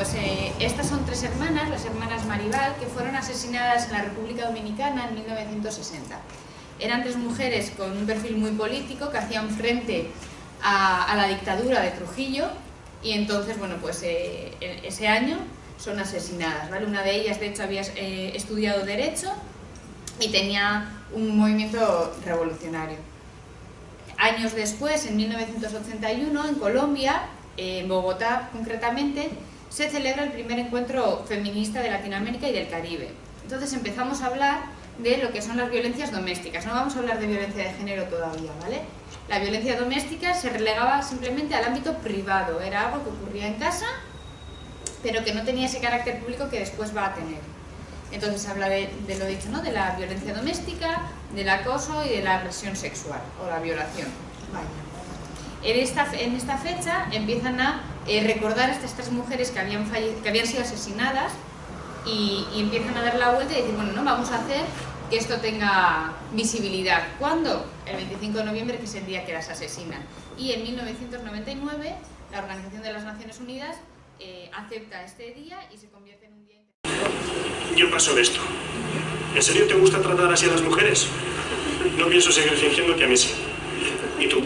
pues estas son tres hermanas, las hermanas Maribal, que fueron asesinadas en la República Dominicana en 1960. Eran tres mujeres con un perfil muy político que hacían frente a la dictadura de Trujillo y entonces, bueno, pues ese año son asesinadas, ¿vale? Una de ellas, de hecho, había estudiado Derecho y tenía un movimiento revolucionario. Años después, en 1981, en Colombia, en Bogotá concretamente, se celebra el primer encuentro feminista de Latinoamérica y del Caribe. Entonces empezamos a hablar de lo que son las violencias domésticas. No vamos a hablar de violencia de género todavía, ¿vale? La violencia doméstica se relegaba simplemente al ámbito privado, era algo que ocurría en casa, pero que no tenía ese carácter público que después va a tener. Entonces se habla de lo dicho, ¿no? De la violencia doméstica, del acoso y de la agresión sexual o la violación. Vaya. En esta fecha empiezan a recordar a estas tres mujeres que habían sido asesinadas y empiezan a dar la vuelta y decir, bueno, no, vamos a hacer que esto tenga visibilidad. ¿Cuándo? El 25 de noviembre, que es el día que las asesinan. Y en 1999 la Organización de las Naciones Unidas acepta este día y se convierte en un día internacional. Yo paso de esto. ¿En serio te gusta tratar así a las mujeres? No pienso seguir fingiendo que a mí sí. ¿Y tú?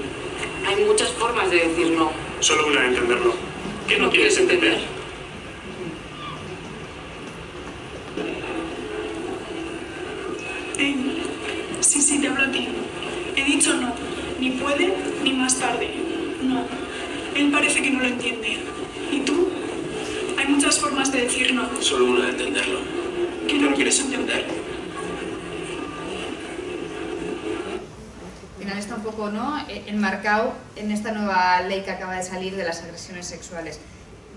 Hay muchas formas de decir no. Solo una de entenderlo. ¿Qué no quieres entender? Sí, te hablo a ti. He dicho no. Ni puede, ni más tarde. No. Él parece que no lo entiende. ¿Y tú? Hay muchas formas de decir no. Solo una de entenderlo. ¿Qué no quieres entender? Al final está un poco, ¿no?, enmarcado en esta nueva ley que acaba de salir de las agresiones sexuales.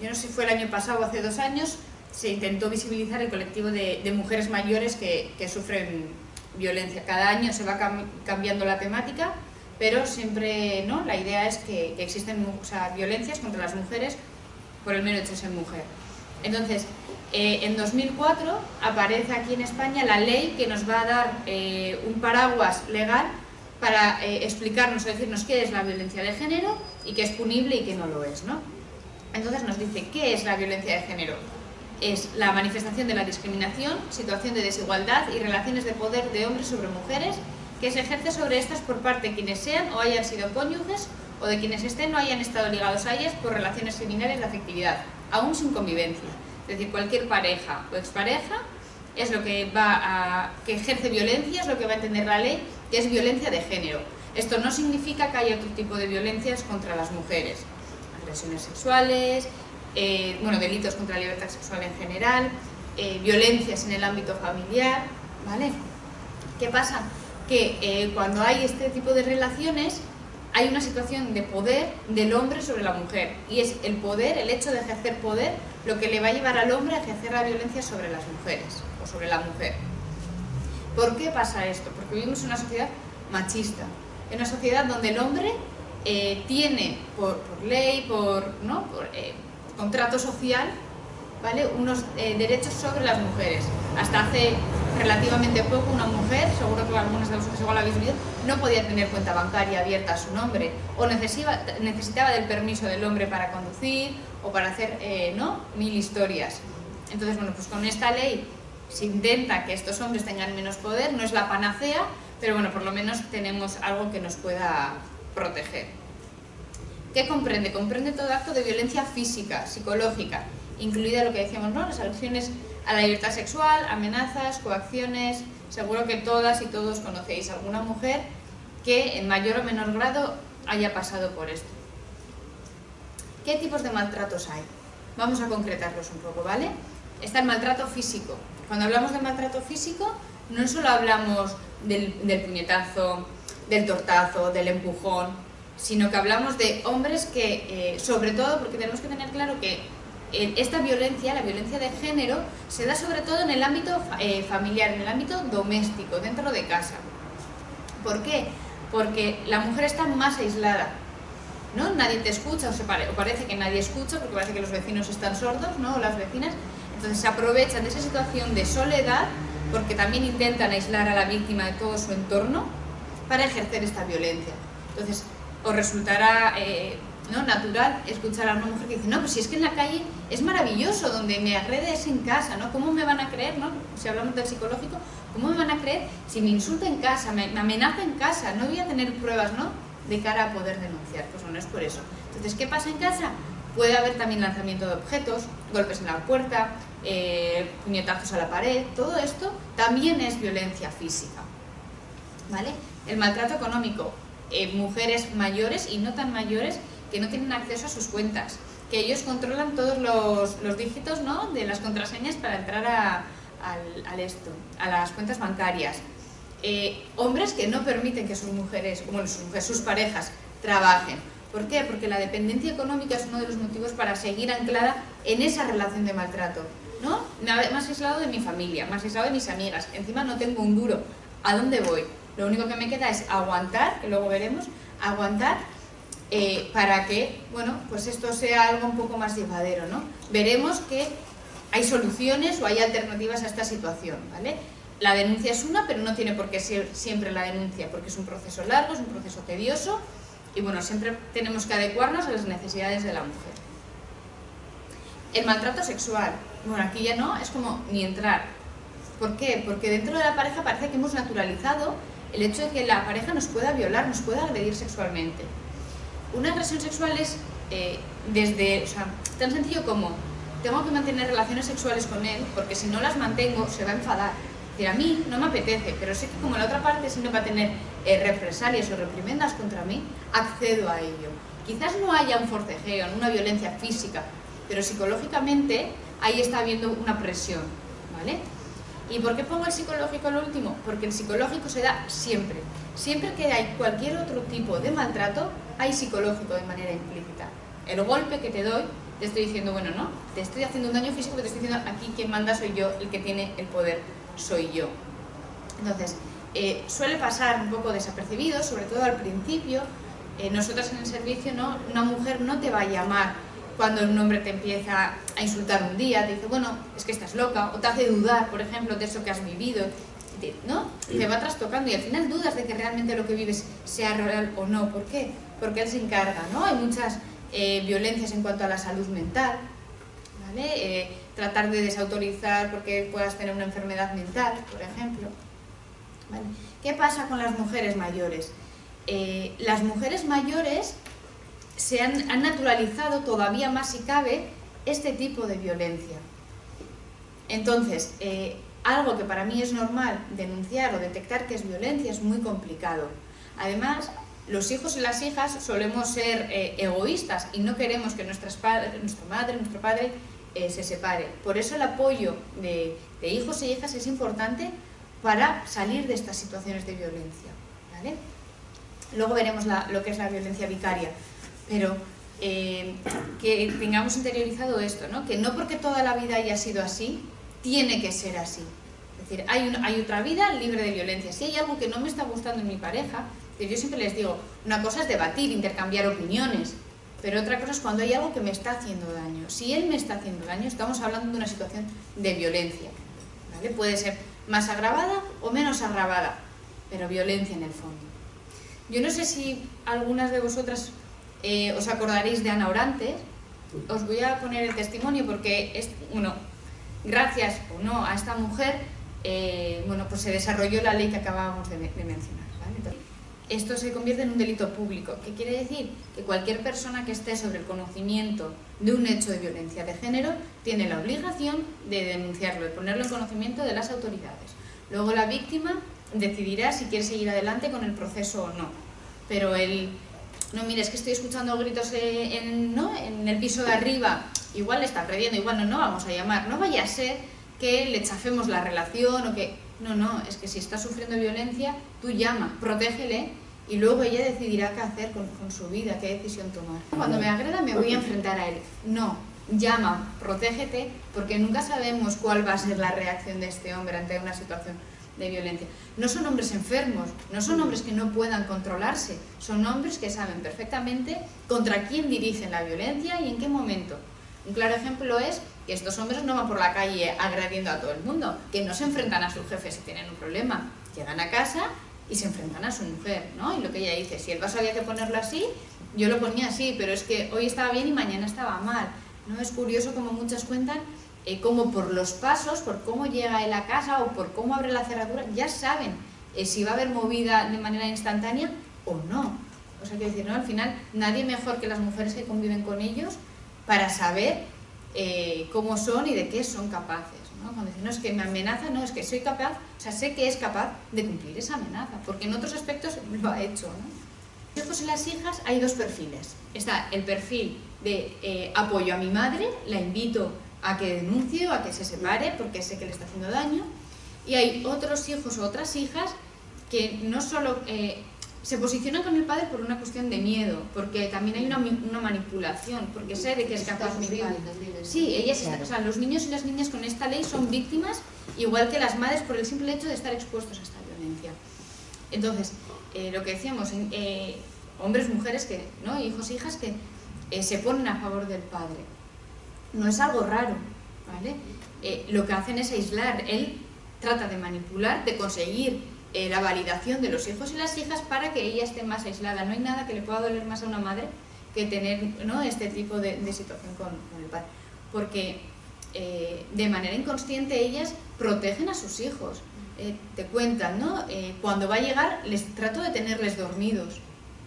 Yo no sé si fue el año pasado o hace 2 años, se intentó visibilizar el colectivo de mujeres mayores que sufren violencia. Cada año se va cambiando la temática, pero siempre, ¿no?, la idea es que existen, o sea, violencias contra las mujeres por el mero hecho de ser mujer. Entonces, en 2004 aparece aquí en España la ley que nos va a dar un paraguas legal para explicarnos o decirnos qué es la violencia de género y qué es punible y qué no lo es, ¿no? Entonces nos dice, ¿qué es la violencia de género? Es la manifestación de la discriminación, situación de desigualdad y relaciones de poder de hombres sobre mujeres que se ejerce sobre estas por parte de quienes sean o hayan sido cónyuges o de quienes estén o hayan estado ligados a ellas por relaciones similares de afectividad, aún sin convivencia. Es decir, cualquier pareja o expareja es lo que que ejerce violencia, es lo que va a entender la ley, que es violencia de género. Esto no significa que haya otro tipo de violencias contra las mujeres, agresiones sexuales, delitos contra la libertad sexual en general, violencias en el ámbito familiar, ¿vale? ¿Qué pasa? Que cuando hay este tipo de relaciones hay una situación de poder del hombre sobre la mujer y es el poder, el hecho de ejercer poder, lo que le va a llevar al hombre a ejercer la violencia sobre las mujeres o sobre la mujer. ¿Por qué pasa esto? Porque vivimos en una sociedad machista, en una sociedad donde el hombre tiene por ley, por contrato social, ¿vale?, unos derechos sobre las mujeres. Hasta hace relativamente poco una mujer, seguro que algunos de vosotros igual lo habéis visto, no podía tener cuenta bancaria abierta a su nombre o necesitaba del permiso del hombre para conducir o para hacer mil historias. Entonces, bueno, pues con esta ley se intenta que estos hombres tengan menos poder, no es la panacea, pero bueno, por lo menos tenemos algo que nos pueda proteger. ¿Qué comprende? Comprende todo acto de violencia física, psicológica, incluida lo que decíamos, ¿no?, las agresiones a la libertad sexual, amenazas, coacciones. Seguro que todas y todos conocéis a alguna mujer que en mayor o menor grado haya pasado por esto. ¿Qué tipos de maltratos hay? Vamos a concretarlos un poco, ¿vale? Está el maltrato físico. Cuando hablamos de maltrato físico, no solo hablamos del puñetazo, del tortazo, del empujón, sino que hablamos de hombres que, sobre todo, porque tenemos que tener claro que esta violencia, la violencia de género, se da sobre todo en el ámbito familiar, en el ámbito doméstico, dentro de casa. ¿Por qué? Porque la mujer está más aislada, ¿no? Nadie te escucha, o parece que nadie escucha, porque parece que los vecinos están sordos, ¿no?, o las vecinas. Entonces se aprovechan de esa situación de soledad, porque también intentan aislar a la víctima de todo su entorno, para ejercer esta violencia. Entonces, os resultará ¿no?, natural escuchar a una mujer que dice, no, pues si es que en la calle es maravilloso, donde me agrede es en casa, ¿no? ¿Cómo me van a creer, no? Si hablamos del psicológico, ¿cómo me van a creer si me insulta en casa, me amenaza en casa? No voy a tener pruebas, ¿no?, de cara a poder denunciar. Pues no es por eso. Entonces, ¿qué pasa en casa? Puede haber también lanzamiento de objetos, golpes en la puerta, puñetazos a la pared. Todo esto también es violencia física, ¿vale? El maltrato económico, mujeres mayores y no tan mayores que no tienen acceso a sus cuentas, que ellos controlan todos los dígitos, ¿no?, de las contraseñas para entrar a las cuentas bancarias. Hombres que no permiten que sus mujeres, bueno, sus parejas, trabajen. ¿Por qué? Porque la dependencia económica es uno de los motivos para seguir anclada en esa relación de maltrato, ¿no? Me has aislado de mi familia, me has aislado de mis amigas, encima no tengo un duro. ¿A dónde voy? Lo único que me queda es aguantar, que luego veremos, aguantar para que, bueno, pues esto sea algo un poco más llevadero, ¿no? Veremos que hay soluciones o hay alternativas a esta situación, ¿vale? La denuncia es una, pero no tiene por qué ser siempre la denuncia, porque es un proceso largo, es un proceso tedioso, y bueno, siempre tenemos que adecuarnos a las necesidades de la mujer. El maltrato sexual, bueno, aquí ya no, es como ni entrar. ¿Por qué? Porque dentro de la pareja parece que hemos naturalizado el hecho de que la pareja nos pueda violar, nos pueda agredir sexualmente. Una agresión sexual es tan sencillo como tengo que mantener relaciones sexuales con él, porque si no las mantengo se va a enfadar. Es decir, a mí no me apetece, pero sé que como la otra parte siempre va a tener represalias o reprimendas contra mí, accedo a ello. Quizás no haya un forcejeo, una violencia física, pero psicológicamente ahí está habiendo una presión, ¿vale? ¿Y por qué pongo el psicológico al último? Porque el psicológico se da siempre. Siempre que hay cualquier otro tipo de maltrato, hay psicológico de manera implícita. El golpe que te doy, te estoy diciendo, bueno, no, te estoy haciendo un daño físico, pero te estoy diciendo, aquí quien manda soy yo, el que tiene el poder soy yo. Entonces, suele pasar un poco desapercibido, sobre todo al principio. Nosotras en el servicio, ¿no?, una mujer no te va a llamar cuando un hombre te empieza a insultar un día, te dice, bueno, es que estás loca, o te hace dudar, por ejemplo, de eso que has vivido, ¿no? Te va trastocando y al final dudas de que realmente lo que vives sea real o no. ¿Por qué? Porque él se encarga, ¿no? Hay muchas violencias en cuanto a la salud mental, ¿vale? Tratar de desautorizar porque puedas tener una enfermedad mental, por ejemplo, ¿vale? ¿Qué pasa con las mujeres mayores? Las mujeres mayores se han naturalizado todavía más, si cabe, este tipo de violencia. Entonces, algo que para mí es normal denunciar o detectar que es violencia es muy complicado. Además, los hijos y las hijas solemos ser egoístas y no queremos que nuestra madre, nuestro padre se separe. Por eso el apoyo de hijos e hijas es importante para salir de estas situaciones de violencia, ¿vale? Luego veremos lo que es la violencia vicaria, pero que tengamos interiorizado esto, ¿no? Que no porque toda la vida haya sido así, tiene que ser así. Es decir, hay otra vida libre de violencia. Si hay algo que no me está gustando en mi pareja, yo siempre les digo, una cosa es debatir, intercambiar opiniones, pero otra cosa es cuando hay algo que me está haciendo daño. Si él me está haciendo daño, estamos hablando de una situación de violencia, ¿vale? Puede ser más agravada o menos agravada, pero violencia en el fondo. Yo no sé si algunas de vosotras os acordaréis de Ana Orantes. Os voy a poner el testimonio porque gracias o no a esta mujer, pues se desarrolló la ley que acabábamos de mencionar, ¿vale? Entonces, esto se convierte en un delito público. ¿Qué quiere decir? Que cualquier persona que esté sobre el conocimiento de un hecho de violencia de género tiene la obligación de denunciarlo, de ponerlo en conocimiento de las autoridades. Luego la víctima decidirá si quiere seguir adelante con el proceso o no. Pero no, mire, es que estoy escuchando gritos en el piso de arriba, igual le está agrediendo, igual no vamos a llamar. No vaya a ser que le chafemos la relación o que... No, es que si está sufriendo violencia, tú llama, protégele y luego ella decidirá qué hacer con su vida, qué decisión tomar. Cuando me agreda me voy a enfrentar a él. No, llama, protégete, porque nunca sabemos cuál va a ser la reacción de este hombre ante una situación de violencia. No son hombres enfermos, no son hombres que no puedan controlarse, son hombres que saben perfectamente contra quién dirigen la violencia y en qué momento. Un claro ejemplo es que estos hombres no van por la calle agrediendo a todo el mundo, que no se enfrentan a sus jefes si tienen un problema. Llegan a casa y se enfrentan a su mujer, ¿no? Y lo que ella dice, si el vaso había que ponerlo así, yo lo ponía así, pero es que hoy estaba bien y mañana estaba mal, ¿no? Es curioso como muchas cuentan cómo por los pasos, por cómo llega él a casa o por cómo abre la cerradura, ya saben si va a haber movida de manera instantánea o no. O sea, quiero decir, ¿no? Al final nadie mejor que las mujeres que conviven con ellos para saber cómo son y de qué son capaces, ¿no? Cuando dicen, no, es que me amenaza, no, es que soy capaz, o sea, sé que es capaz de cumplir esa amenaza, porque en otros aspectos lo ha hecho, ¿no? Los hijos y las hijas hay dos perfiles. Está el perfil de apoyo a mi madre, la invito a que denuncie o a que se separe porque sé que le está haciendo daño, y hay otros hijos o otras hijas que no solo se posicionan con el padre por una cuestión de miedo, porque también hay una manipulación, porque sé de que es capaz mi padre. Sí, ellas, o sea, los niños y las niñas con esta ley son víctimas, igual que las madres, por el simple hecho de estar expuestos a esta violencia. Entonces, lo que decíamos, hombres, mujeres, ¿no? Hijos e hijas que se ponen a favor del padre. No es algo raro, ¿vale? Lo que hacen es aislar. Él trata de manipular, de conseguir la validación de los hijos y las hijas para que ella esté más aislada. No hay nada que le pueda doler más a una madre que tener, ¿no?, este tipo de situación con el padre. Porque de manera inconsciente ellas protegen a sus hijos. Te cuentan, ¿no? Cuando va a llegar les trato de tenerles dormidos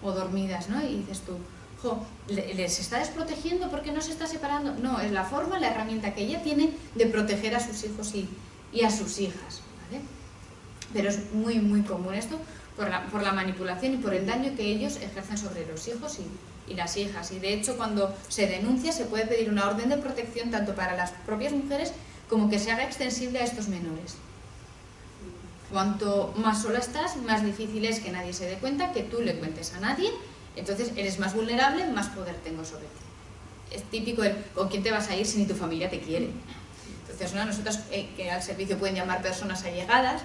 o dormidas, ¿no? Y dices tú, jo, ¿les está desprotegiendo porque no se está separando? No, es la forma, la herramienta que ella tiene de proteger a sus hijos y a sus hijas, ¿vale? Pero es muy, muy común esto por la manipulación y por el daño que ellos ejercen sobre los hijos y las hijas. Y de hecho, cuando se denuncia, se puede pedir una orden de protección tanto para las propias mujeres como que se haga extensible a estos menores. Cuanto más sola estás, más difícil es que nadie se dé cuenta, que tú le cuentes a nadie, entonces eres más vulnerable, más poder tengo sobre ti. Es típico el ¿con quién te vas a ir si ni tu familia te quiere? Entonces, ¿no?, nosotros que al servicio pueden llamar personas allegadas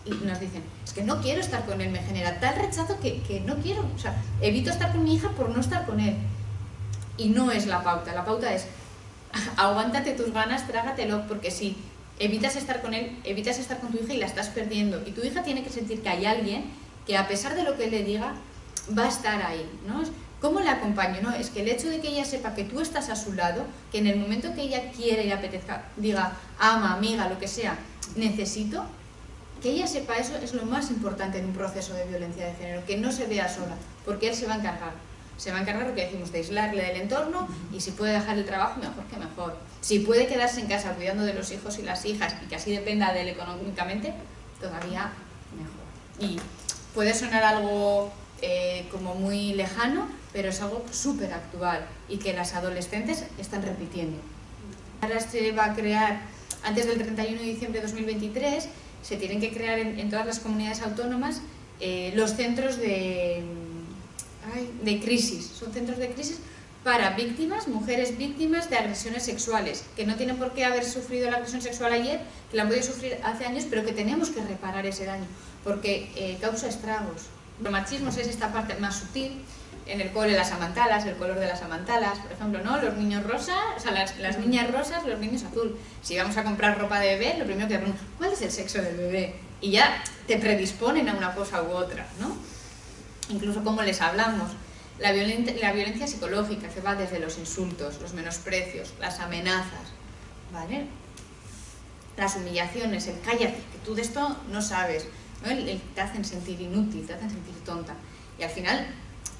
y nos dicen, es que no quiero estar con él, me genera tal rechazo que no quiero, o sea, evito estar con mi hija por no estar con él. Y no es la pauta es aguántate tus ganas, trágatelo, porque si evitas estar con él, evitas estar con tu hija y la estás perdiendo. Y tu hija tiene que sentir que hay alguien que a pesar de lo que él le diga, va a estar ahí, ¿no? ¿Cómo le acompaño? ¿No? Es que el hecho de que ella sepa que tú estás a su lado, que en el momento que ella quiere y le apetezca, diga, ama, amiga, lo que sea, necesito, que ella sepa eso es lo más importante en un proceso de violencia de género, que no se vea sola, porque él se va a encargar. Se va a encargar, lo que decimos, de aislarle del entorno y si puede dejar el trabajo, mejor que mejor. Si puede quedarse en casa cuidando de los hijos y las hijas y que así dependa de él económicamente, todavía mejor. Y puede sonar algo como muy lejano, pero es algo súper actual y que las adolescentes están repitiendo. Ahora se va a crear, antes del 31 de diciembre de 2023, se tienen que crear en todas las comunidades autónomas los centros de crisis. Son centros de crisis para víctimas, mujeres víctimas de agresiones sexuales, que no tienen por qué haber sufrido la agresión sexual ayer, que la han podido sufrir hace años, pero que tenemos que reparar ese daño, porque causa estragos. El machismo es esta parte más sutil. En el cole las amantalas, el color de las amantalas, por ejemplo, ¿no? Los niños rosas, o sea, las niñas rosas, los niños azul. Si vamos a comprar ropa de bebé, lo primero que te preguntan, ¿cuál es el sexo del bebé? Y ya te predisponen a una cosa u otra, ¿no? Incluso cómo les hablamos. La violencia psicológica, que va desde los insultos, los menosprecios, las amenazas, ¿vale? Las humillaciones, el cállate, que tú de esto no sabes, ¿no? Te hacen sentir inútil, te hacen sentir tonta. Y al final,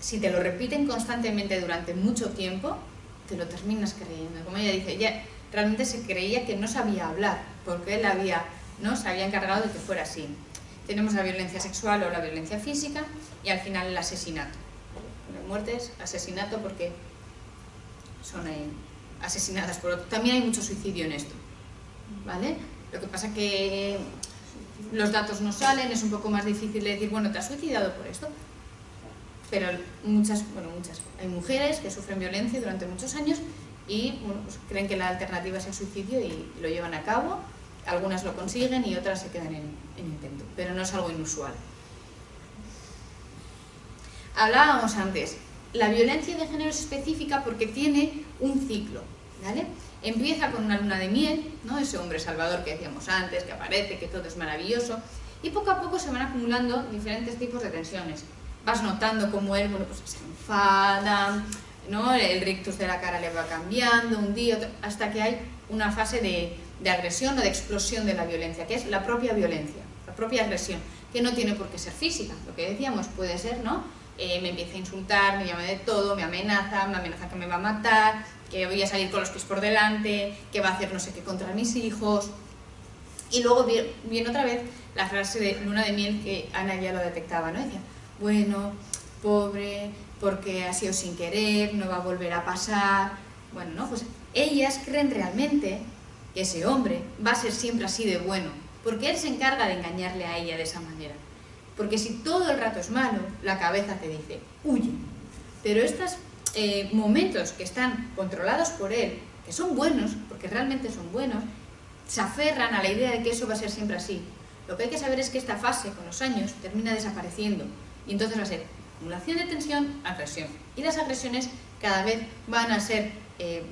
si te lo repiten constantemente durante mucho tiempo, te lo terminas creyendo. Como ella dice, ella realmente se creía que no sabía hablar, porque él se había encargado de que fuera así. Tenemos la violencia sexual o la violencia física y al final el asesinato. Muertes, asesinato, porque son asesinadas por otro. También hay mucho suicidio en esto, ¿vale? Lo que pasa que los datos no salen, es un poco más difícil de decir, bueno, ¿te has suicidado por esto? Pero hay mujeres que sufren violencia durante muchos años y pues creen que la alternativa es el suicidio y lo llevan a cabo. Algunas lo consiguen y otras se quedan en intento, pero no es algo inusual. Hablábamos antes, la violencia de género es específica porque tiene un ciclo, ¿vale? Empieza con una luna de miel, ¿no? Ese hombre salvador que decíamos antes, que aparece, que todo es maravilloso, Y poco a poco se van acumulando diferentes tipos de tensiones. Vas notando cómo él, bueno, pues se enfada, ¿no? El rictus de la cara le va cambiando un día, otro, hasta que hay una fase de agresión o de explosión de la violencia, que es la propia violencia, la propia agresión, que no tiene por qué ser física. Lo que decíamos puede ser, ¿no? Me empieza a insultar, me llama de todo, me amenaza que me va a matar, que voy a salir con los pies por delante, que va a hacer no sé qué contra mis hijos. Y luego viene otra vez la frase de luna de miel que Ana ya lo detectaba, ¿no? Decía, bueno, pobre, porque ha sido sin querer, no va a volver a pasar. Bueno, ¿no? Pues ellas creen realmente que ese hombre va a ser siempre así de bueno, porque él se encarga de engañarle a ella de esa manera. Porque si todo el rato es malo, la cabeza te dice, huye. Pero estos momentos que están controlados por él, que son buenos, porque realmente son buenos, se aferran a la idea de que eso va a ser siempre así. Lo que hay que saber es que esta fase, con los años, termina desapareciendo. Y entonces va a ser acumulación de tensión, agresión. Y las agresiones cada vez van a ser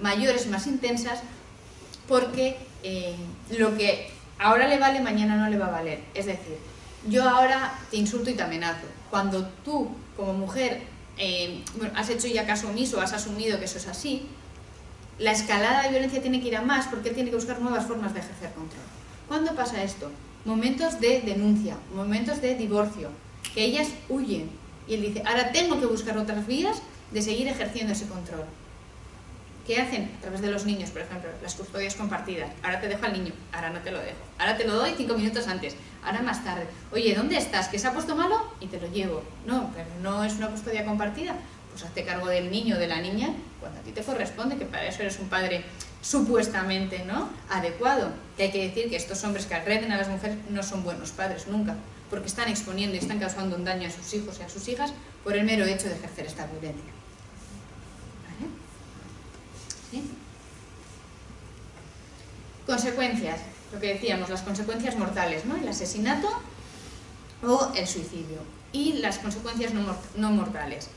mayores, más intensas, porque lo que ahora le vale, mañana no le va a valer. Es decir, yo ahora te insulto y te amenazo. Cuando tú, como mujer, bueno, has hecho ya caso omiso, has asumido que eso es así, la escalada de violencia tiene que ir a más porque él tiene que buscar nuevas formas de ejercer control. ¿Cuándo pasa esto? Momentos de denuncia, momentos de divorcio, que ellas huyen. Y él dice, ahora tengo que buscar otras vías de seguir ejerciendo ese control. ¿Qué hacen? A través de los niños, por ejemplo, las custodias compartidas. Ahora te dejo al niño, ahora no te lo dejo. Ahora te lo doy 5 minutos antes, ahora más tarde. Oye, ¿dónde estás? ¿Que se ha puesto malo? Y te lo llevo. No, pero no es una custodia compartida. Pues hazte cargo del niño o de la niña cuando a ti te corresponde, que para eso eres un padre supuestamente, ¿no?, adecuado. Que hay que decir que estos hombres que agreden a las mujeres no son buenos padres nunca, porque están exponiendo y están causando un daño a sus hijos y a sus hijas por el mero hecho de ejercer esta violencia. ¿Vale? ¿Sí? Consecuencias, lo que decíamos, las consecuencias mortales, ¿no? El asesinato o el suicidio. Y las consecuencias no mortales.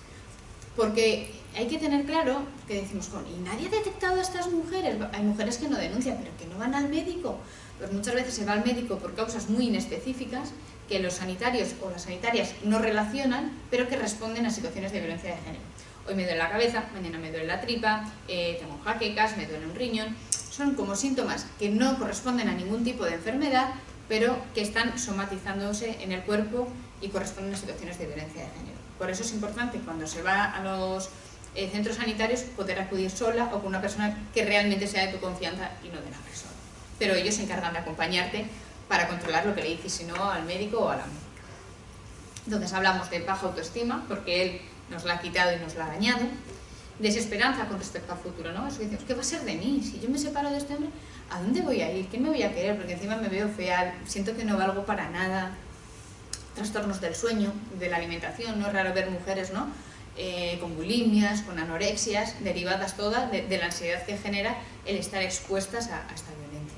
Porque hay que tener claro que decimos, ¿y nadie ha detectado a estas mujeres? Hay mujeres que no denuncian, pero que no van al médico. Pues muchas veces se va al médico por causas muy inespecíficas que los sanitarios o las sanitarias no relacionan, pero que responden a situaciones de violencia de género. Hoy me duele la cabeza, mañana me duele la tripa, tengo jaquecas, me duele un riñón. Son como síntomas que no corresponden a ningún tipo de enfermedad, pero que están somatizándose en el cuerpo y corresponden a situaciones de violencia de género. Por eso es importante cuando se va a los centros sanitarios poder acudir sola o con una persona que realmente sea de tu confianza y no de la persona. Pero ellos se encargan de acompañarte para controlar lo que le dices, si no al médico o a la médica. Entonces hablamos de baja autoestima, porque él nos la ha quitado y nos la ha dañado. Desesperanza con respecto al futuro, ¿no? Eso que decimos, ¿qué va a ser de mí? Si yo me separo de este hombre, ¿a dónde voy a ir? ¿Quién me voy a querer? Porque encima me veo fea, siento que no valgo para nada. Trastornos del sueño, de la alimentación, no es raro ver mujeres, ¿no?, con bulimias, con anorexias, derivadas todas de la ansiedad que genera el estar expuestas a esta violencia.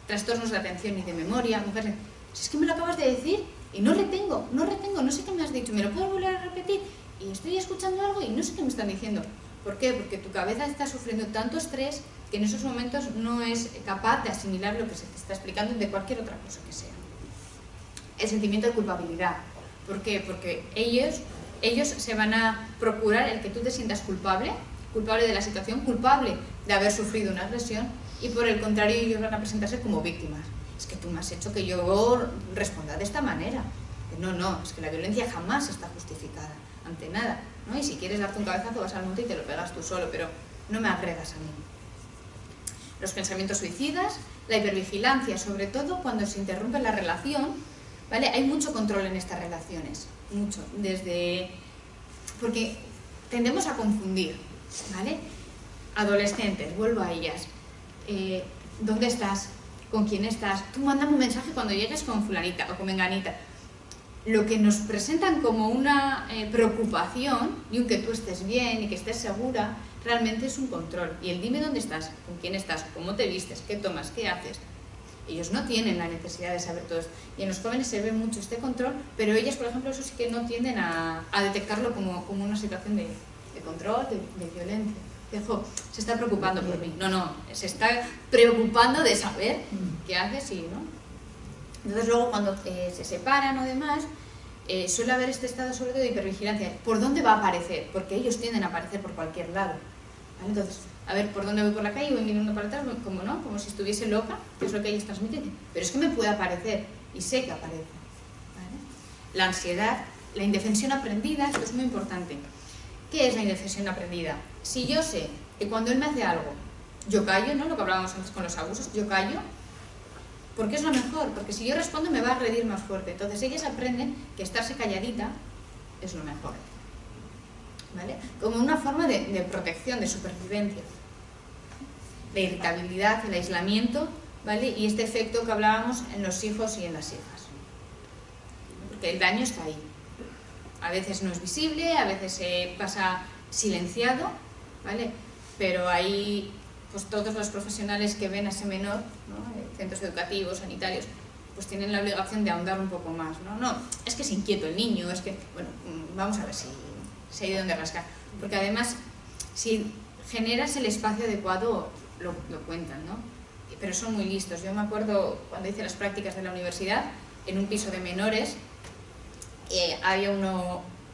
Trastornos de atención y de memoria, mujeres, si es que me lo acabas de decir y no retengo, no sé qué me has dicho, ¿me lo puedes volver a repetir? Y estoy escuchando algo y no sé qué me están diciendo. ¿Por qué? Porque tu cabeza está sufriendo tanto estrés que en esos momentos no es capaz de asimilar lo que se te está explicando de cualquier otra cosa que sea. El sentimiento de culpabilidad. ¿Por qué? Porque ellos se van a procurar el que tú te sientas culpable de la situación, culpable de haber sufrido una agresión, y por el contrario ellos van a presentarse como víctimas. Es que tú me has hecho que yo responda de esta manera. No, es que la violencia jamás está justificada ante nada, ¿no? Y si quieres darte un cabezazo vas al monte y te lo pegas tú solo, pero no me agredas a mí. Los pensamientos suicidas, la hipervigilancia, sobre todo cuando se interrumpe la relación, ¿vale? Hay mucho control en estas relaciones, mucho, porque tendemos a confundir, ¿vale? Adolescentes, vuelvo a ellas, ¿dónde estás? ¿Con quién estás? Tú mándame un mensaje cuando llegues con fulanita o con menganita. Lo que nos presentan como una preocupación, y aunque tú estés bien y que estés segura, realmente es un control. Y el dime dónde estás, con quién estás, cómo te vistes, qué tomas, qué haces. Ellos no tienen la necesidad de saber todo esto. Y en los jóvenes se ve mucho este control, pero ellas, por ejemplo, eso sí que no tienden a detectarlo como una situación de control, de violencia. Dejo, se está preocupando por mí. No, se está preocupando de saber qué haces y no. Entonces luego cuando se separan o demás, suele haber este estado sobre todo de hipervigilancia. ¿Por dónde va a aparecer? Porque ellos tienden a aparecer por cualquier lado. ¿Vale? Entonces, a ver, ¿por dónde voy por la calle? Voy mirando para atrás, como no, como si estuviese loca, que es lo que ellos transmiten. Pero es que me puede aparecer, y sé que aparece. ¿Vale? La ansiedad, la indefensión aprendida, esto es muy importante. ¿Qué es la indefensión aprendida? Si yo sé que cuando él me hace algo, yo callo, ¿no? Lo que hablábamos antes con los abusos, yo callo, porque es lo mejor, porque si yo respondo me va a agredir más fuerte. Entonces ellas aprenden que estarse calladita es lo mejor, ¿vale? Como una forma de protección, de supervivencia. La irritabilidad, el aislamiento, ¿vale? Y este efecto que hablábamos en los hijos y en las hijas. Porque el daño está ahí. A veces no es visible, a veces pasa silenciado, ¿vale? Pero ahí, pues todos los profesionales que ven a ese menor, ¿no? Centros educativos, sanitarios, pues tienen la obligación de ahondar un poco más, ¿no? No, es que es inquieto el niño, es que, bueno, vamos a ver si hay de dónde rascar. Porque además, si generas el espacio adecuado, lo cuentan, ¿no? Pero son muy listos. Yo me acuerdo cuando hice las prácticas de la universidad, en un piso de menores, había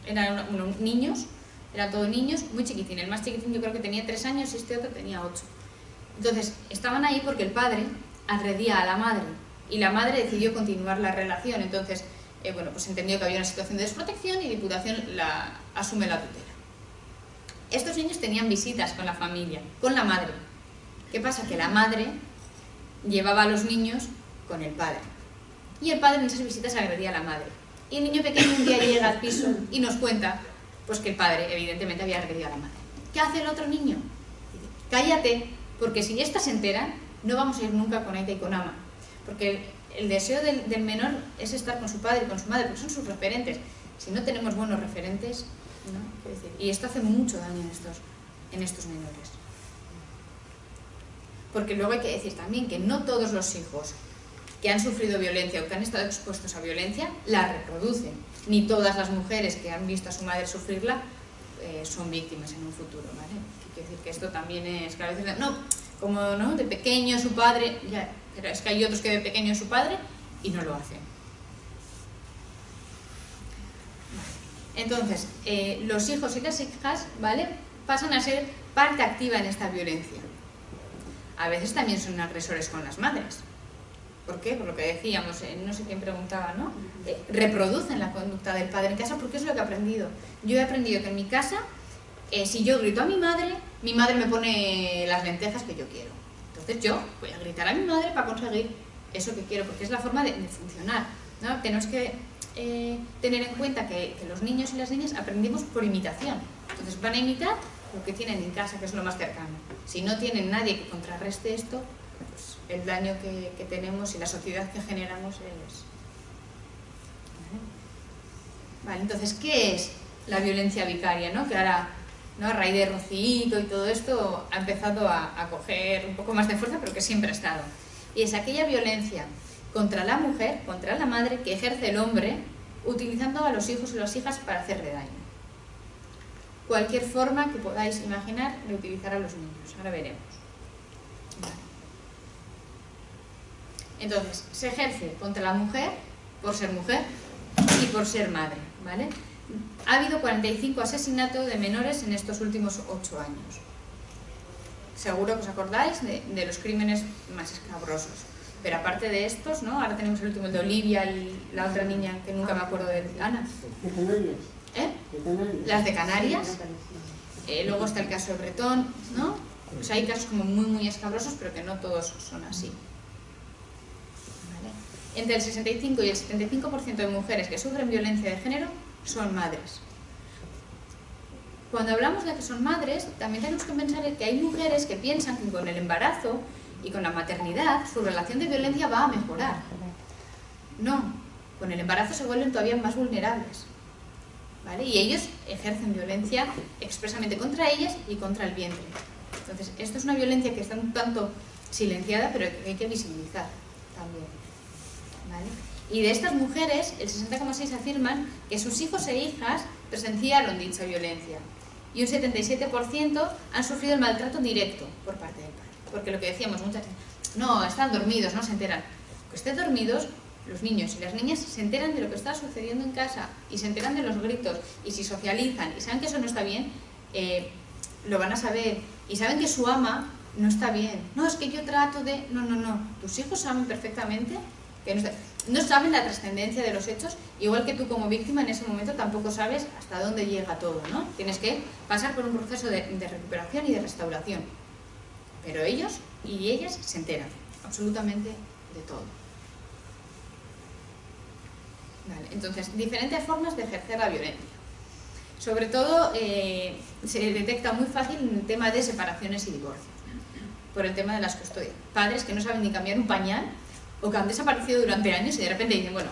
eran unos niños, eran todos niños, muy chiquitín. El más chiquitín yo creo que tenía 3 años y este otro tenía 8. Entonces, estaban ahí porque el padre agredía a la madre y la madre decidió continuar la relación. Entonces, bueno, pues entendió que había una situación de desprotección y Diputación asume la tutela. Estos niños tenían visitas con la familia, con la madre. ¿Qué pasa? Que la madre llevaba a los niños con el padre y el padre en esas visitas agredía a la madre. Y el niño pequeño un día llega al piso y nos cuenta pues que el padre evidentemente había agredido a la madre. ¿Qué hace el otro niño? Dice, cállate, porque si estas se enteran, no vamos a ir nunca con Aita y con Ama. Porque el deseo del menor es estar con su padre y con su madre, porque son sus referentes. Si no tenemos buenos referentes, ¿no? Quiero decir, y esto hace mucho daño en estos menores. Porque luego hay que decir también que no todos los hijos que han sufrido violencia o que han estado expuestos a violencia la reproducen. Ni todas las mujeres que han visto a su madre sufrirla son víctimas en un futuro, ¿vale? Quiero decir que esto también es que a veces, no, como no, de pequeño su padre, ya, pero es que hay otros que de pequeño es su padre y no lo hacen. Vale. Entonces, los hijos y las hijas, ¿vale?, pasan a ser parte activa en esta violencia. A veces también son agresores con las madres. ¿Por qué? Por lo que decíamos, no sé quién preguntaba, ¿no? Reproducen la conducta del padre en casa porque es lo que he aprendido. Yo he aprendido que en mi casa, si yo grito a mi madre me pone las lentejas que yo quiero. Entonces yo voy a gritar a mi madre para conseguir eso que quiero, porque es la forma de funcionar, ¿no? Tenemos que tener en cuenta que los niños y las niñas aprendimos por imitación. Entonces van a imitar lo que tienen en casa, que es lo más cercano. Si no tienen nadie que contrarreste esto, pues el daño que tenemos y la sociedad que generamos es... Vale, entonces, ¿qué es la violencia vicaria, ¿no? Que ahora, ¿no?, a raíz de Rocío y todo esto ha empezado a coger un poco más de fuerza, pero que siempre ha estado. Y es aquella violencia contra la mujer, contra la madre, que ejerce el hombre utilizando a los hijos y las hijas para hacerle daño. Cualquier forma que podáis imaginar de utilizar a los niños. Ahora veremos. Vale. Entonces, se ejerce contra la mujer por ser mujer y por ser madre, ¿vale? Ha habido 45 asesinatos de menores en estos últimos 8 años. Seguro que os acordáis de los crímenes más escabrosos. Pero aparte de estos, ¿no? Ahora tenemos el último, el de Olivia, la otra niña que nunca me acuerdo de Ana. Las de Canarias. Luego está el caso de Bretón, ¿no? Pues hay casos como muy escabrosos, pero que no todos son así. ¿Vale? Entre el 65 y el 75% de mujeres que sufren violencia de género son madres. Cuando hablamos de que son madres, también tenemos que pensar en que hay mujeres que piensan que con el embarazo y con la maternidad su relación de violencia va a mejorar. No, con el embarazo se vuelven todavía más vulnerables, ¿vale? Y ellos ejercen violencia expresamente contra ellas y contra el vientre. Entonces, esto es una violencia que está un tanto silenciada, pero que hay que visibilizar también, ¿vale? Y de estas mujeres, el 60,6% afirman que sus hijos e hijas presenciaron dicha violencia y un 77% han sufrido el maltrato directo por parte del padre. Porque lo que decíamos muchas veces, no, están dormidos, no se enteran. Que estén dormidos los niños y las niñas se enteran de lo que está sucediendo en casa y se enteran de los gritos y si socializan y saben que eso no está bien, lo van a saber y saben que su ama no está bien. No, es que yo trato de... No. Tus hijos saben perfectamente que no saben la trascendencia de los hechos, igual que tú como víctima en ese momento tampoco sabes hasta dónde llega todo, ¿no? Tienes que pasar por un proceso de recuperación y de restauración. Pero ellos y ellas se enteran absolutamente de todo. Vale, entonces, diferentes formas de ejercer la violencia. Sobre todo, se detecta muy fácil en el tema de separaciones y divorcios, por el tema de las custodias. Padres que no saben ni cambiar un pañal o que han desaparecido durante años y de repente dicen, bueno,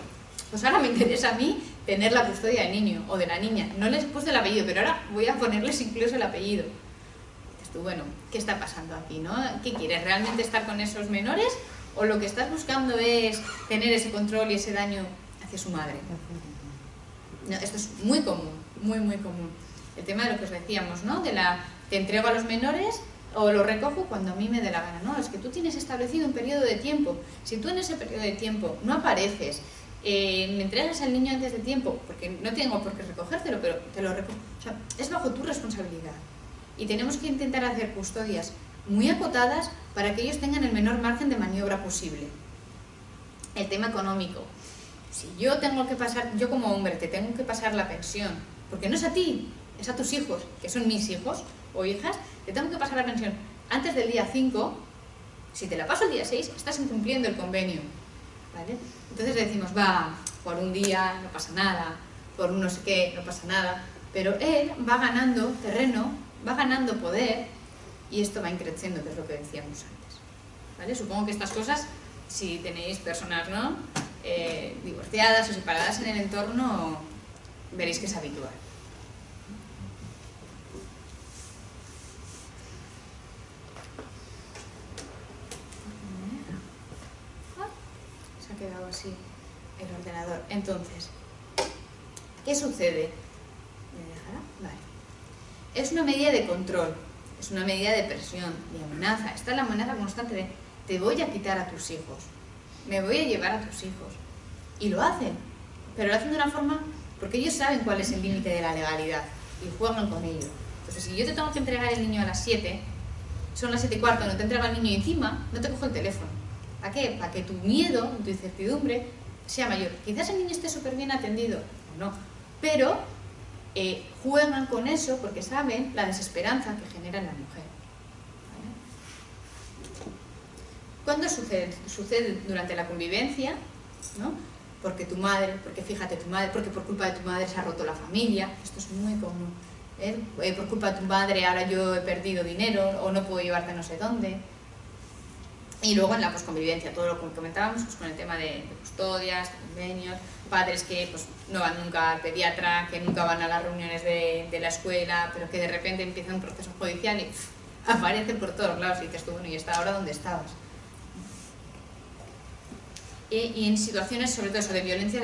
pues ahora me interesa a mí tener la custodia del niño o de la niña. No les he puesto el apellido, pero ahora voy a ponerles incluso el apellido. Dices tú, bueno, ¿qué está pasando aquí, no? ¿Qué quieres? ¿Realmente estar con esos menores? ¿O lo que estás buscando es tener ese control y ese daño hacia su madre? No, esto es muy común, muy común. El tema de lo que os decíamos, ¿no? De te entrego a los menores o lo recojo cuando a mí me dé la gana. No, es que tú tienes establecido un periodo de tiempo. Si tú en ese periodo de tiempo no apareces, me entregas al niño antes de tiempo, porque no tengo por qué recogértelo, pero te lo recojo. O sea, es bajo tu responsabilidad. Y tenemos que intentar hacer custodias muy acotadas para que ellos tengan el menor margen de maniobra posible. El tema económico. Si yo tengo que pasar, yo como hombre te tengo que pasar la pensión, porque no es a ti, es a tus hijos, que son mis hijos o hijas, te tengo que pasar la pensión antes del día 5, si te la paso el día 6, estás incumpliendo el convenio, ¿vale? Entonces decimos, va, por un día no pasa nada, por un no sé qué no pasa nada, pero él va ganando terreno, va ganando poder y esto va increciendo, que es lo que decíamos antes, ¿vale? Supongo que estas cosas, si tenéis personas, ¿no?, divorciadas o separadas en el entorno, veréis que es habitual. Se ha quedado así el ordenador. Entonces, ¿qué sucede? ¿Me dejará? Vale. Es una medida de control, es una medida de presión, de amenaza. Está la amenaza constante de te voy a quitar a tus hijos, me voy a llevar a tus hijos. Y lo hacen, pero lo hacen de una forma porque ellos saben cuál es el límite de la legalidad y juegan con ello. Entonces, si yo te tengo que entregar el niño a las 7, son las 7:15, no te entrego al niño y encima no te cojo el teléfono. ¿Para qué? Para que tu miedo, tu incertidumbre sea mayor. Quizás el niño esté súper bien atendido, o no, pero juegan con eso porque saben la desesperanza que genera en la mujer. ¿Cuándo sucede? Sucede durante la convivencia, ¿no? Porque tu madre, porque fíjate tu madre, porque por culpa de tu madre se ha roto la familia, esto es muy común, por culpa de tu madre ahora yo he perdido dinero o no puedo llevarte a no sé dónde. Y luego en la posconvivencia, todo lo que comentábamos, pues con el tema de custodias, de convenios, padres que pues, no van nunca al pediatra, que nunca van a las reuniones de la escuela, pero que de repente empieza un proceso judicial y aparecen por todos lados y dices tú, bueno, ¿y esta hora dónde estabas? Y en situaciones, sobre todo eso, de violencia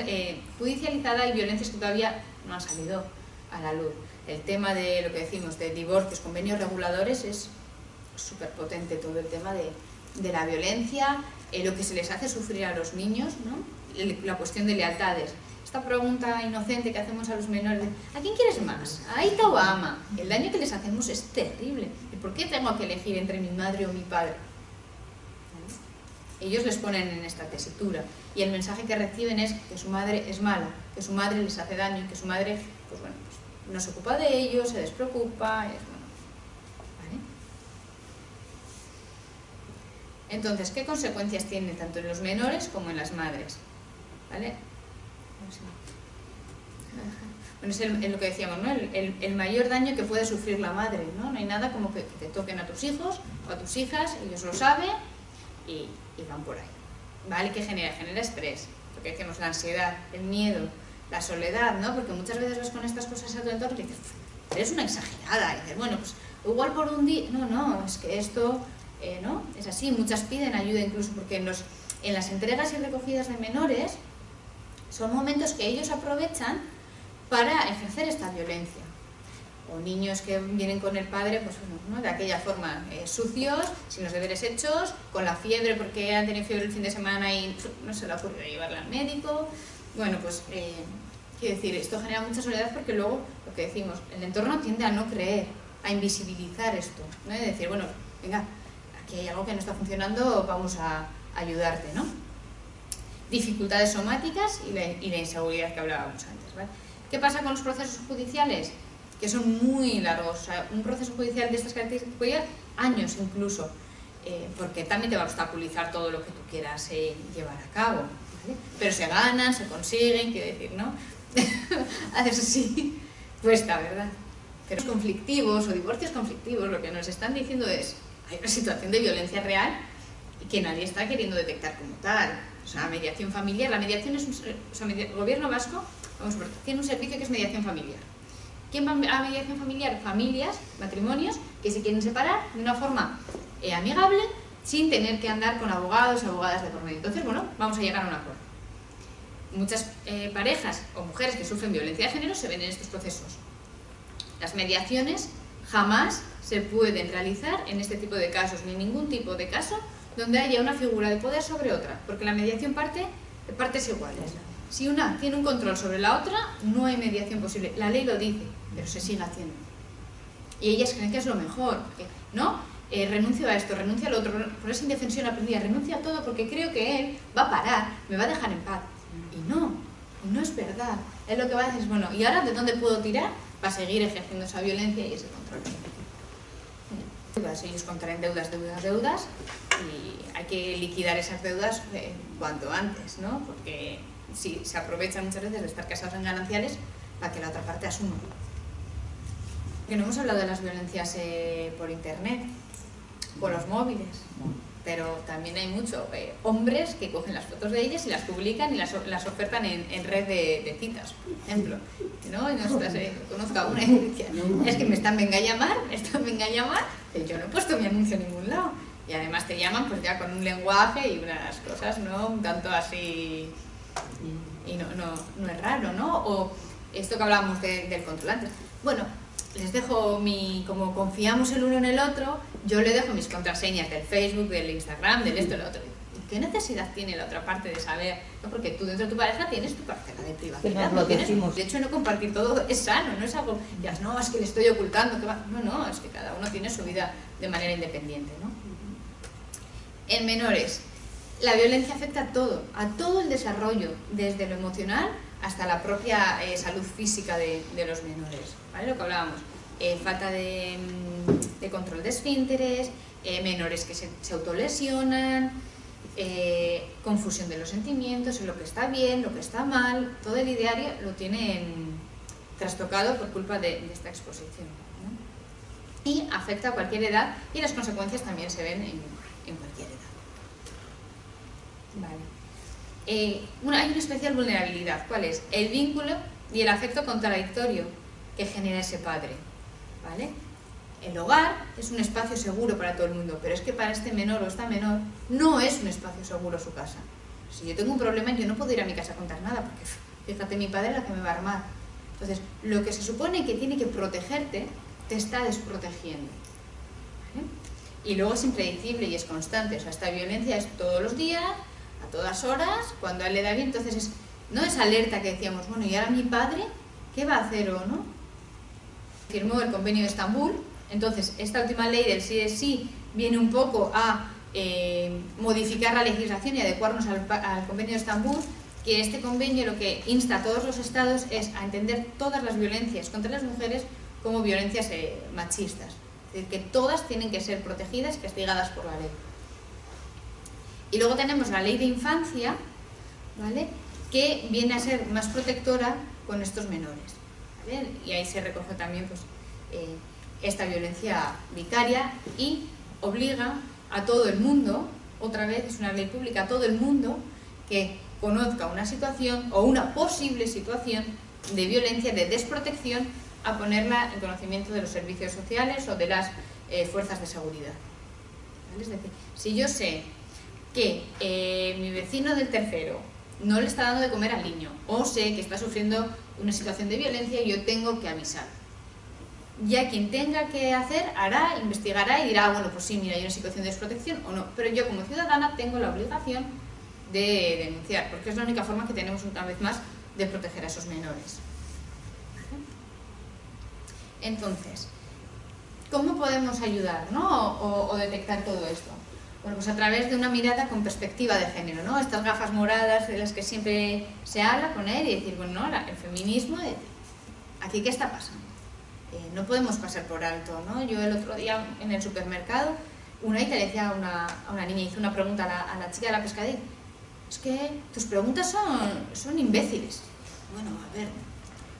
judicializada y violencias que todavía no han salido a la luz. El tema de lo que decimos, de divorcios, convenios reguladores, es súper potente todo el tema de la violencia, lo que se les hace sufrir a los niños, ¿no? La cuestión de lealtades. Esta pregunta inocente que hacemos a los menores, ¿a quién quieres más? ¿A Aita o a Ama? El daño que les hacemos es terrible. ¿Y por qué tengo que elegir entre mi madre o mi padre? Ellos les ponen en esta tesitura y el mensaje que reciben es que su madre es mala, que su madre les hace daño, que su madre pues bueno, pues no se ocupa de ellos, se despreocupa, es bueno, ¿vale? Entonces, ¿qué consecuencias tiene tanto en los menores como en las madres? ¿Vale? Bueno, es lo que decíamos, ¿no? El mayor daño que puede sufrir la madre, ¿no? No hay nada como que te toquen a tus hijos o a tus hijas, ellos lo saben y van por ahí, ¿vale? ¿Qué genera? Genera estrés, porque decimos la ansiedad, el miedo, la soledad, ¿no? Porque muchas veces vas con estas cosas a tu entorno y dices, eres una exagerada, y dices, bueno, pues igual por un día, no, es que esto, ¿no? Es así, muchas piden ayuda incluso porque en las entregas y recogidas de menores son momentos que ellos aprovechan para ejercer esta violencia. o niños que vienen con el padre, pues ¿no? De aquella forma, sucios, sin los deberes hechos, con la fiebre porque han tenido fiebre el fin de semana y no se le ha ocurrido llevarla al médico. Bueno, pues quiero decir, esto genera mucha soledad porque luego, lo que decimos, el entorno tiende a no creer, a invisibilizar esto, ¿no? De decir, bueno, venga, aquí hay algo que no está funcionando, vamos a ayudarte, ¿no? Dificultades somáticas y la inseguridad que hablábamos antes, ¿vale? ¿Qué pasa con los procesos judiciales? Que son muy largos, o sea, un proceso judicial de estas características puede llevar años incluso, porque también te va a obstaculizar todo lo que tú quieras llevar a cabo, ¿vale? Pero se ganan, se consiguen, quiero decir, ¿no? A eso sí, cuesta, ¿verdad? Pero conflictivos o divorcios conflictivos, lo que nos están diciendo es, hay una situación de violencia real y que nadie está queriendo detectar como tal. O sea, mediación familiar, la mediación es el gobierno vasco, vamos a ver, tiene un servicio que es mediación familiar. ¿Quién va a mediación familiar? Familias, matrimonios, que se quieren separar de una forma amigable, sin tener que andar con abogados y abogadas de por medio. Entonces, bueno, vamos a llegar a un acuerdo. Muchas parejas o mujeres que sufren violencia de género se ven en estos procesos. Las mediaciones jamás se pueden realizar en este tipo de casos, ni en ningún tipo de caso donde haya una figura de poder sobre otra, porque la mediación parte de partes iguales. Si una tiene un control sobre la otra, no hay mediación posible. La ley lo dice, pero se sigue haciendo. Y ellas creen que es lo mejor, ¿no? Renuncio a esto, renuncio al otro, por esa indefensión aprendida, renuncio a todo porque creo que él va a parar, me va a dejar en paz. Y no es verdad. Él lo que va a decir es, bueno, ¿y ahora de dónde puedo tirar para seguir ejerciendo esa violencia y ese control? Ellos contraen deudas y hay que liquidar esas deudas cuanto antes, ¿no? Porque sí, se aprovechan muchas veces de estar casados en gananciales para que la otra parte asuma. Que no hemos hablado de las violencias por internet, por los móviles, pero también hay muchos hombres que cogen las fotos de ellas y las publican y las ofertan en red de citas, por ejemplo, ¿no? Y nosotras conozco a una y dice, es que me están venga a llamar, y yo no he puesto mi anuncio en ningún lado. Y además te llaman pues ya con un lenguaje y unas cosas, ¿no? Un tanto así, y no es raro, ¿no? O esto que hablábamos del control antes. Bueno, les dejo como confiamos el uno en el otro, yo le dejo mis contraseñas del Facebook, del Instagram, del esto, del otro. ¿Y qué necesidad tiene la otra parte de saber? ¿No? Porque tú dentro de tu pareja tienes tu parcela de privacidad. ¿No? De hecho, no compartir todo es sano, no es algo, ya no, es que le estoy ocultando. No, es que cada uno tiene su vida de manera independiente, ¿no? En menores, la violencia afecta a todo el desarrollo, desde lo emocional hasta la propia salud física de los menores, ¿vale? Lo que hablábamos, falta de control de esfínteres, menores que se autolesionan, confusión de los sentimientos, en lo que está bien, lo que está mal, todo el ideario lo tienen trastocado por culpa de esta exposición, ¿no? Y afecta a cualquier edad y las consecuencias también se ven en cualquier edad. Vale. Hay una especial vulnerabilidad. ¿Cuál es? El vínculo y el afecto contradictorio que genera ese padre, ¿vale? El hogar es un espacio seguro para todo el mundo, pero es que para este menor o esta menor no es un espacio seguro su casa. Si yo tengo un problema, yo no puedo ir a mi casa a contar nada, porque fíjate, mi padre es la que me va a armar. Entonces, lo que se supone que tiene que protegerte, te está desprotegiendo, ¿vale? Y luego es impredecible y es constante. O sea, esta violencia es todos los días, a todas horas, cuando a él le da bien. Entonces no es alerta que decíamos, bueno, ¿y ahora mi padre qué va a hacer o no? Firmó el Convenio de Estambul. Entonces esta última ley del sí es sí viene un poco a modificar la legislación y adecuarnos al Convenio de Estambul, que este convenio lo que insta a todos los estados es a entender todas las violencias contra las mujeres como violencias machistas. Es decir, que todas tienen que ser protegidas y castigadas por la ley. Y luego tenemos la ley de infancia, ¿vale?, que viene a ser más protectora con estos menores, ¿vale? Y ahí se recoge también pues, esta violencia vicaria y obliga a todo el mundo, otra vez es una ley pública, a todo el mundo que conozca una situación o una posible situación de violencia, de desprotección, a ponerla en conocimiento de los servicios sociales o de las fuerzas de seguridad, ¿vale? Es decir, si yo sé que mi vecino del tercero no le está dando de comer al niño, o sé que está sufriendo una situación de violencia, yo tengo que avisar. Ya quien tenga que hacer, hará, investigará y dirá, bueno, pues sí, mira, hay una situación de desprotección o no. Pero yo como ciudadana tengo la obligación de denunciar, porque es la única forma que tenemos una vez más de proteger a esos menores. Entonces, ¿cómo podemos ayudar, ¿no? o detectar todo esto? Bueno, pues a través de una mirada con perspectiva de género, ¿no? Estas gafas moradas de las que siempre se habla, poner y decir, bueno, no, el feminismo, ¿aquí qué está pasando? No podemos pasar por alto, ¿no? Yo el otro día en el supermercado, una le decía a una niña, hizo una pregunta a la chica de la pescadería, es que tus preguntas son imbéciles. Bueno, a ver,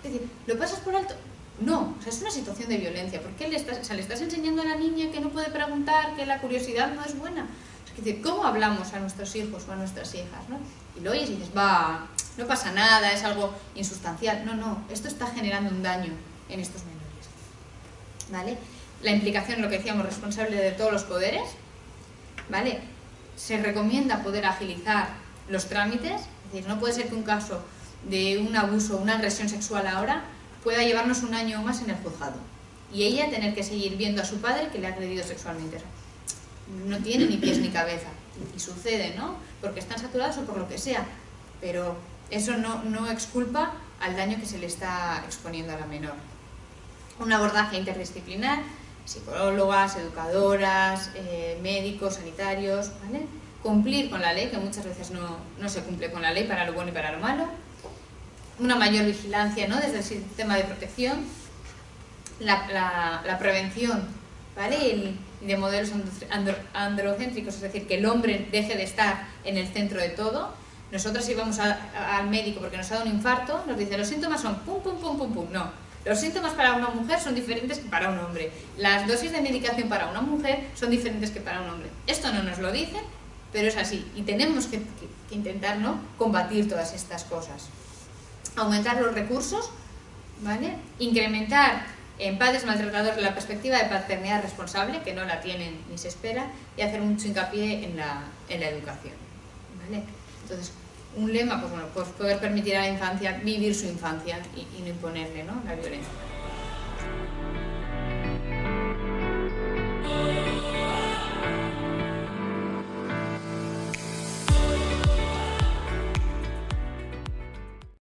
es decir, ¿lo pasas por alto? No, o sea, es una situación de violencia. ¿Por qué le estás enseñando a la niña que no puede preguntar, que la curiosidad no es buena? Es decir, ¿cómo hablamos a nuestros hijos o a nuestras hijas, ¿no? Y lo oyes y dices, va, no pasa nada, es algo insustancial. No, esto está generando un daño en estos menores, ¿vale? La implicación, lo que decíamos, responsable de todos los poderes, ¿vale? Se recomienda poder agilizar los trámites, es decir, no puede ser que un caso de un abuso o una agresión sexual ahora pueda llevarnos un año o más en el juzgado y ella tener que seguir viendo a su padre que le ha agredido sexualmente. No tiene ni pies ni cabeza y sucede, ¿no? Porque están saturados o por lo que sea, pero eso no exculpa al daño que se le está exponiendo a la menor. Un abordaje interdisciplinar, psicólogas, educadoras, médicos, sanitarios, ¿vale? Cumplir con la ley, que muchas veces no se cumple con la ley para lo bueno y para lo malo. Una mayor vigilancia, ¿no? Desde el sistema de protección, la prevención, ¿vale? Y de modelos androcéntricos, es decir, que el hombre deje de estar en el centro de todo. Nosotros si vamos al médico porque nos ha dado un infarto, nos dice los síntomas son pum, pum, pum, pum, pum. No, los síntomas para una mujer son diferentes que para un hombre. Las dosis de medicación para una mujer son diferentes que para un hombre. Esto no nos lo dicen, pero es así. Y tenemos que intentar, ¿no?, combatir todas estas cosas. Aumentar los recursos, ¿vale? Incrementar en padres maltratadores la perspectiva de paternidad responsable, que no la tienen ni se espera, y hacer mucho hincapié en la educación, ¿vale? Entonces, un lema, pues bueno, pues poder permitir a la infancia vivir su infancia y no imponerle, ¿no?, la violencia.